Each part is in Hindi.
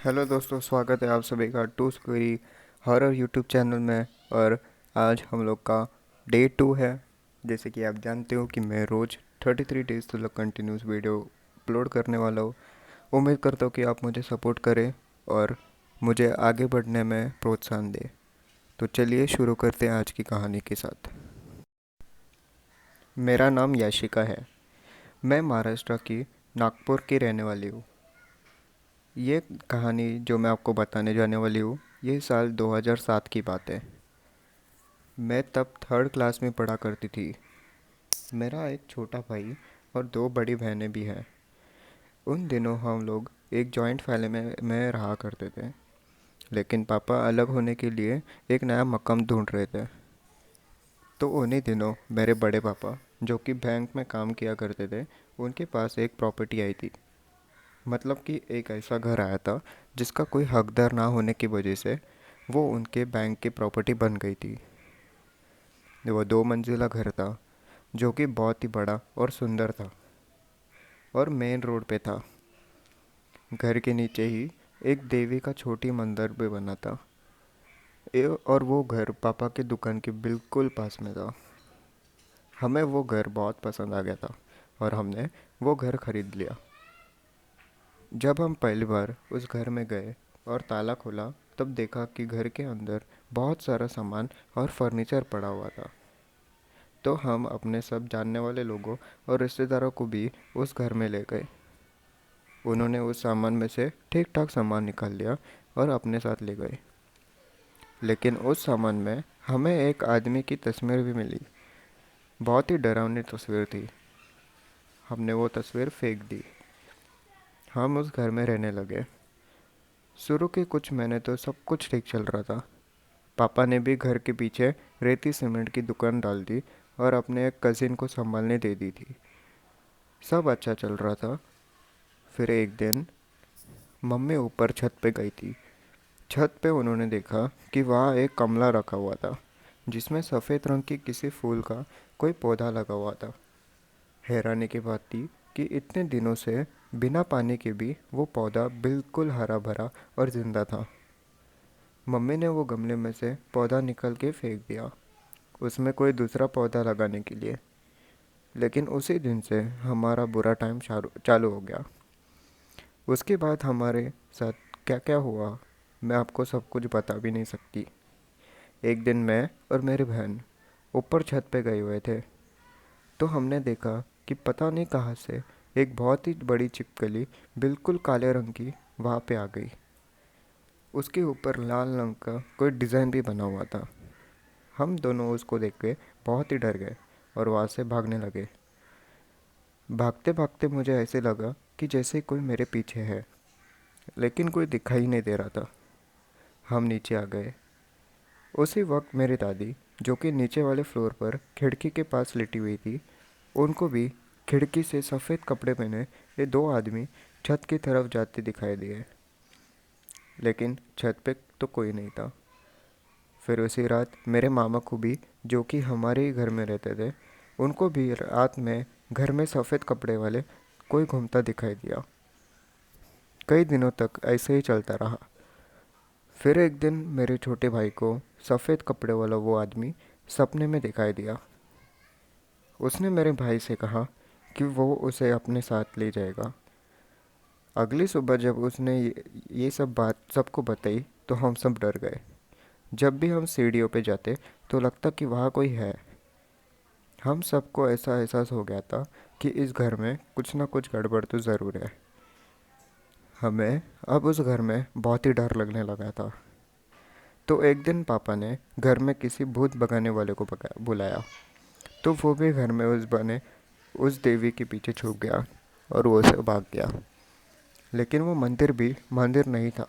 हेलो दोस्तों, स्वागत है आप सभी का two story horror YouTube channel में। और आज हम लोग का डे 2 है। जैसे कि आप जानते हो कि मैं रोज़ 33 डेज तक कंटिन्यूस वीडियो अपलोड करने वाला हूँ। उम्मीद करता हूँ कि आप मुझे सपोर्ट करें और मुझे आगे बढ़ने में प्रोत्साहन दें। तो चलिए शुरू करते हैं आज की कहानी के साथ। मेरा नाम याशिका है। मैं महाराष्ट्र की नागपुर की रहने वाली हूँ। ये कहानी जो मैं आपको बताने जाने वाली हूँ, ये साल 2007 की बात है। मैं तब थर्ड क्लास में पढ़ा करती थी। मेरा एक छोटा भाई और दो बड़ी बहनें भी हैं। उन दिनों हम लोग एक जॉइंट फैमिली में रहा करते थे, लेकिन पापा अलग होने के लिए एक नया मकान ढूंढ रहे थे। तो उन्हीं दिनों मेरे बड़े पापा, जो कि बैंक में काम किया करते थे, उनके पास एक प्रॉपर्टी आई थी। मतलब कि एक ऐसा घर आया था जिसका कोई हकदार ना होने की वजह से वो उनके बैंक की प्रॉपर्टी बन गई थी। वो 2 मंजिला घर था, जो कि बहुत ही बड़ा और सुंदर था और मेन रोड पे था। घर के नीचे ही एक देवी का छोटी मंदिर भी बना था। और वो घर पापा की दुकान के बिल्कुल पास में था। हमें वो घर बहुत पसंद आ गया था और हमने वो घर खरीद लिया। जब हम पहली बार उस घर में गए और ताला खोला, तब देखा कि घर के अंदर बहुत सारा सामान और फर्नीचर पड़ा हुआ था। तो हम अपने सब जानने वाले लोगों और रिश्तेदारों को भी उस घर में ले गए। उन्होंने उस सामान में से ठीक ठाक सामान निकाल लिया और अपने साथ ले गए। लेकिन उस सामान में हमें एक आदमी की तस्वीर भी मिली। बहुत ही डरावनी तस्वीर थी। हमने वो तस्वीर फेंक दी। हम उस घर में रहने लगे। शुरू के कुछ महीने तो सब कुछ ठीक चल रहा था। पापा ने भी घर के पीछे रेती सीमेंट की दुकान डाल दी और अपने एक कज़िन को संभालने दे दी थी। सब अच्छा चल रहा था। फिर एक दिन मम्मी ऊपर छत पे गई थी। छत पे उन्होंने देखा कि वहाँ एक गमला रखा हुआ था, जिसमें सफ़ेद रंग की किसी फूल का कोई पौधा लगा हुआ था। हैरानी की बात थी कि इतने दिनों से बिना पानी के भी वो पौधा बिल्कुल हरा भरा और ज़िंदा था। मम्मी ने वो गमले में से पौधा निकल के फेंक दिया, उसमें कोई दूसरा पौधा लगाने के लिए। लेकिन उसी दिन से हमारा बुरा टाइम चालू हो गया। उसके बाद हमारे साथ क्या क्या हुआ, मैं आपको सब कुछ बता भी नहीं सकती। एक दिन मैं और मेरी बहन ऊपर छत पे गए हुए थे, तो हमने देखा कि पता नहीं कहाँ से एक बहुत ही बड़ी छिपकली बिल्कुल काले रंग की वहाँ पे आ गई। उसके ऊपर लाल रंग का कोई डिज़ाइन भी बना हुआ था। हम दोनों उसको देख के बहुत ही डर गए और वहाँ से भागने लगे। भागते भागते मुझे ऐसे लगा कि जैसे कोई मेरे पीछे है, लेकिन कोई दिखाई नहीं दे रहा था। हम नीचे आ गए। उसी वक्त मेरी दादी, जो कि नीचे वाले फ्लोर पर खिड़की के पास लेटी हुई थी, उनको भी खिड़की से सफ़ेद कपड़े पहने ये दो आदमी छत की तरफ जाते दिखाई दिए। लेकिन छत पे तो कोई नहीं था। फिर उसी रात मेरे मामा को भी, जो कि हमारे ही घर में रहते थे, उनको भी रात में घर में सफ़ेद कपड़े वाले कोई घूमता दिखाई दिया। कई दिनों तक ऐसे ही चलता रहा। फिर एक दिन मेरे छोटे भाई को सफ़ेद कपड़े वाला वो आदमी सपने में दिखाई दिया। उसने मेरे भाई से कहा कि वो उसे अपने साथ ले जाएगा। अगली सुबह जब उसने ये सब बात सबको बताई, तो हम सब डर गए। जब भी हम सीढ़ियों पे जाते तो लगता कि वहाँ कोई है। हम सबको ऐसा एहसास हो गया था कि इस घर में कुछ ना कुछ गड़बड़ तो ज़रूर है। हमें अब उस घर में बहुत ही डर लगने लगा था। तो एक दिन पापा ने घर में किसी भूत भगाने वाले को बुलाया। तो वो भी घर में उस देवी के पीछे छुप गया और वो से भाग गया। लेकिन वो मंदिर भी मंदिर नहीं था।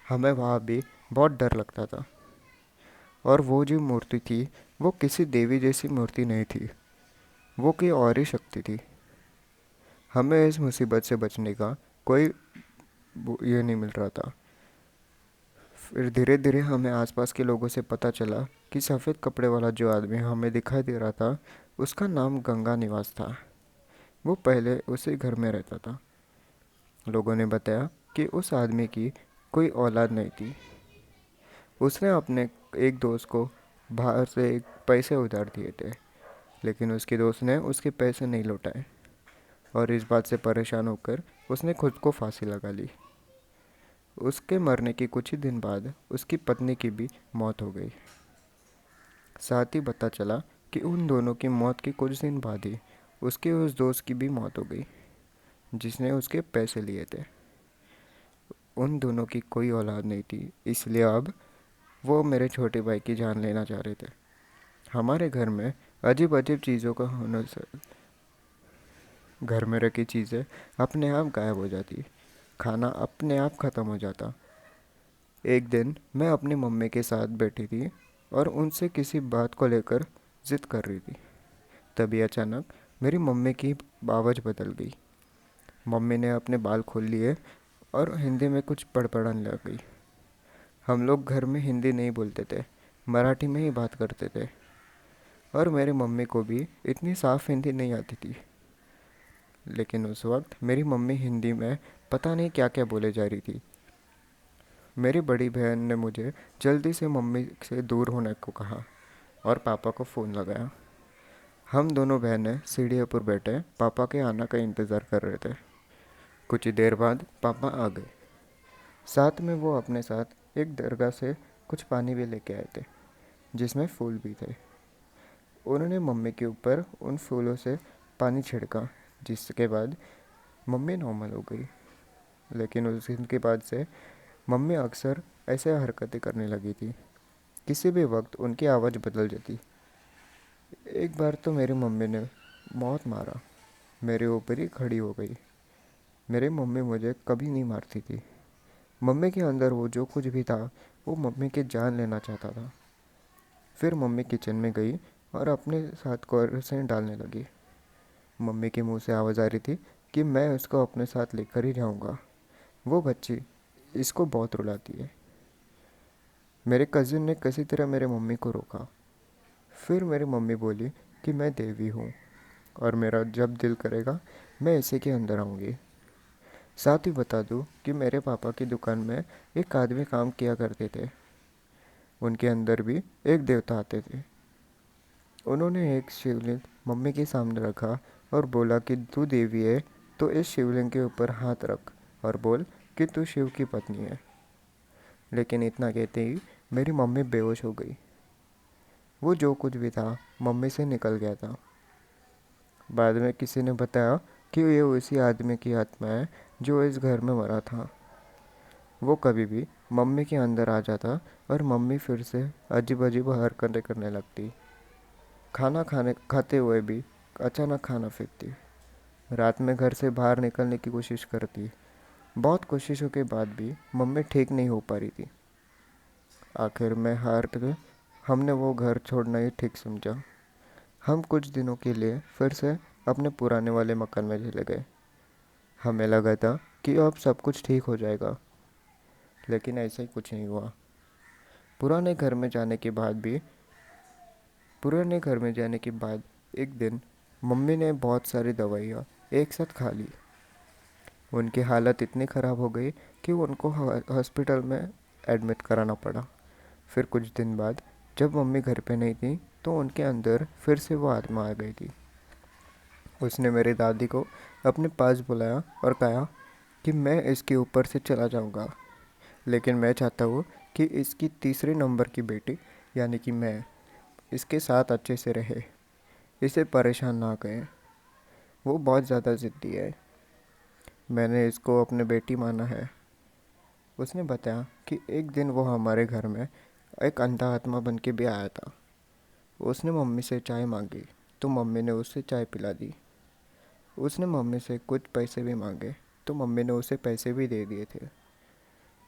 हमें वहाँ भी बहुत डर लगता था। और वो जो मूर्ति थी, वो किसी देवी जैसी मूर्ति नहीं थी, वो कोई और ही शक्ति थी। हमें इस मुसीबत से बचने का कोई ये नहीं मिल रहा था। फिर धीरे धीरे हमें आसपास के लोगों से पता चला कि सफ़ेद कपड़े वाला जो आदमी हमें दिखाई दे रहा था, उसका नाम गंगा निवास था। वो पहले उसी घर में रहता था। लोगों ने बताया कि उस आदमी की कोई औलाद नहीं थी। उसने अपने एक दोस्त को बाहर से एक पैसे उधार दिए थे, लेकिन उसके दोस्त ने उसके पैसे नहीं लौटाए और इस बात से परेशान होकर उसने खुद को फांसी लगा ली। उसके मरने के कुछ ही दिन बाद उसकी पत्नी की भी मौत हो गई। साथ ही पता चला कि उन दोनों की मौत के कुछ दिन बाद ही उसके उस दोस्त की भी मौत हो गई जिसने उसके पैसे लिए थे। उन दोनों की कोई औलाद नहीं थी, इसलिए अब वो मेरे छोटे भाई की जान लेना चाह रहे थे। हमारे घर में अजीब अजीब चीज़ों का होने से घर में रखी चीज़ें अपने आप गायब हो जाती, खाना अपने आप ख़त्म हो जाता। एक दिन मैं अपनी मम्मी के साथ बैठी थी और उनसे किसी बात को लेकर ज़िद कर रही थी। तभी अचानक मेरी मम्मी की आवाज़ बदल गई। मम्मी ने अपने बाल खोल लिए और हिंदी में कुछ बड़बड़ाने लग गई। हम लोग घर में हिंदी नहीं बोलते थे, मराठी में ही बात करते थे और मेरी मम्मी को भी इतनी साफ हिंदी नहीं आती थी। लेकिन उस वक्त मेरी मम्मी हिंदी में पता नहीं क्या क्या बोले जा रही थी। मेरी बड़ी बहन ने मुझे जल्दी से मम्मी से दूर होने को कहा और पापा को फ़ोन लगाया। हम दोनों बहनें सीढ़ियों पर बैठे पापा के आने का इंतज़ार कर रहे थे। कुछ ही देर बाद पापा आ गए। साथ में वो अपने साथ एक दरगाह से कुछ पानी भी लेके आए थे जिसमें फूल भी थे। उन्होंने मम्मी के ऊपर उन फूलों से पानी छिड़का, जिसके बाद मम्मी नॉर्मल हो गई। लेकिन उस दिन के बाद से मम्मी अक्सर ऐसे हरकतें करने लगी थी। किसी भी वक्त उनकी आवाज़ बदल जाती। एक बार तो मेरी मम्मी ने बहुत मारा, मेरे ऊपर ही खड़ी हो गई। मेरी मम्मी मुझे कभी नहीं मारती थी। मम्मी के अंदर वो जो कुछ भी था वो मम्मी की जान लेना चाहता था। फिर मम्मी किचन में गई और अपने साथ कोरसें डालने लगी। मम्मी के मुंह से आवाज़ आ रही थी कि मैं उसको अपने साथ लेकर ही जाऊंगा। वो बच्ची इसको बहुत रुलाती है। मेरे कज़िन ने किसी तरह मेरे मम्मी को रोका। फिर मेरी मम्मी बोली कि मैं देवी हूँ और मेरा जब दिल करेगा मैं इसी के अंदर आऊँगी। साथ ही बता दूँ कि मेरे पापा की दुकान में एक आदमी काम किया करते थे। उनके अंदर भी एक देवता आते थे। उन्होंने एक शिवलिंग मम्मी के सामने रखा और बोला कि तू देवी है तो इस शिवलिंग के ऊपर हाथ रख और बोल कि तू शिव की पत्नी है। लेकिन इतना कहते ही मेरी मम्मी बेहोश हो गई। वो जो कुछ भी था मम्मी से निकल गया था। बाद में किसी ने बताया कि ये उसी आदमी की आत्मा है जो इस घर में मरा था। वो कभी भी मम्मी के अंदर आ जाता और मम्मी फिर से अजीब अजीब हरकतें करने लगती। खाना खाने खाते हुए भी अचानक खाना फेंकती। रात में घर से बाहर निकलने की कोशिश करती। बहुत कोशिशों के बाद भी मम्मी ठीक नहीं हो पा रही थी। आखिर में हार के हमने वो घर छोड़ना ही ठीक समझा। हम कुछ दिनों के लिए फिर से अपने पुराने वाले मकान में चले गए। हमें लगा था कि अब सब कुछ ठीक हो जाएगा, लेकिन ऐसा ही कुछ नहीं हुआ। पुराने घर में जाने के बाद भी पुराने घर में जाने के बाद एक दिन मम्मी ने बहुत सारी दवाइयाँ एक साथ खा ली। उनकी हालत इतनी ख़राब हो गई कि उनको हॉस्पिटल में एडमिट कराना पड़ा। फिर कुछ दिन बाद जब मम्मी घर पे नहीं थी तो उनके अंदर फिर से वो आत्मा आ गई थी। उसने मेरी दादी को अपने पास बुलाया और कहा कि मैं इसके ऊपर से चला जाऊंगा, लेकिन मैं चाहता हूँ कि इसकी तीसरे नंबर की बेटी यानी कि मैं इसके साथ अच्छे से रहे, इसे परेशान ना करें। वो बहुत ज़्यादा ज़िद्दी है। मैंने इसको अपनी बेटी माना है। उसने बताया कि एक दिन वो हमारे घर में एक अंधा आत्मा बन के भी आया था। उसने मम्मी से चाय मांगी तो मम्मी ने उसे चाय पिला दी। उसने मम्मी से कुछ पैसे भी मांगे तो मम्मी ने उसे पैसे भी दे दिए थे।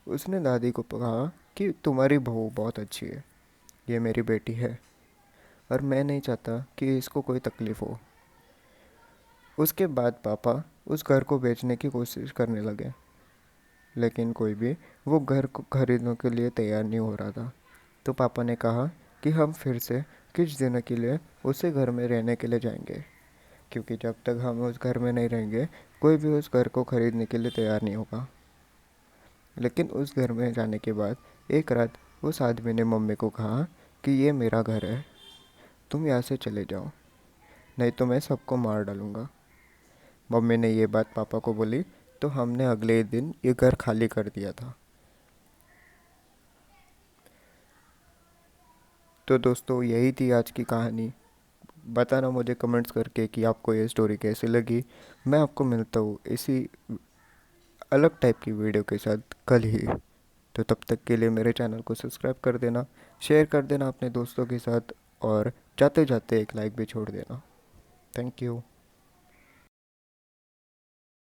उसने दादी को कहा कि तुम्हारी बहू बहुत अच्छी है, ये मेरी बेटी है और मैं नहीं चाहता कि इसको कोई तकलीफ़ हो। उसके बाद पापा उस घर को बेचने की कोशिश करने लगे, लेकिन कोई भी वो घर को खरीदने के लिए तैयार नहीं हो रहा था। तो पापा ने कहा कि हम फिर से कुछ दिनों के लिए उसी घर में रहने के लिए जाएंगे, क्योंकि जब तक हम उस घर में नहीं रहेंगे कोई भी उस घर को खरीदने के लिए तैयार नहीं होगा। लेकिन उस घर में जाने के बाद एक रात उस आदमी ने मम्मी को कहा कि ये मेरा घर है, तुम यहाँ से चले जाओ, नहीं तो मैं सबको मार डालूँगा। मम्मी ने ये बात पापा को बोली तो हमने अगले दिन ये घर खाली कर दिया था। तो दोस्तों, यही थी आज की कहानी। बताना मुझे कमेंट्स करके कि आपको ये स्टोरी कैसी लगी। मैं आपको मिलता हूँ इसी अलग टाइप की वीडियो के साथ कल ही। तो तब तक के लिए मेरे चैनल को सब्सक्राइब कर देना, शेयर कर देना अपने दोस्तों के साथ, और जाते जाते एक लाइक भी छोड़ देना। Thank you.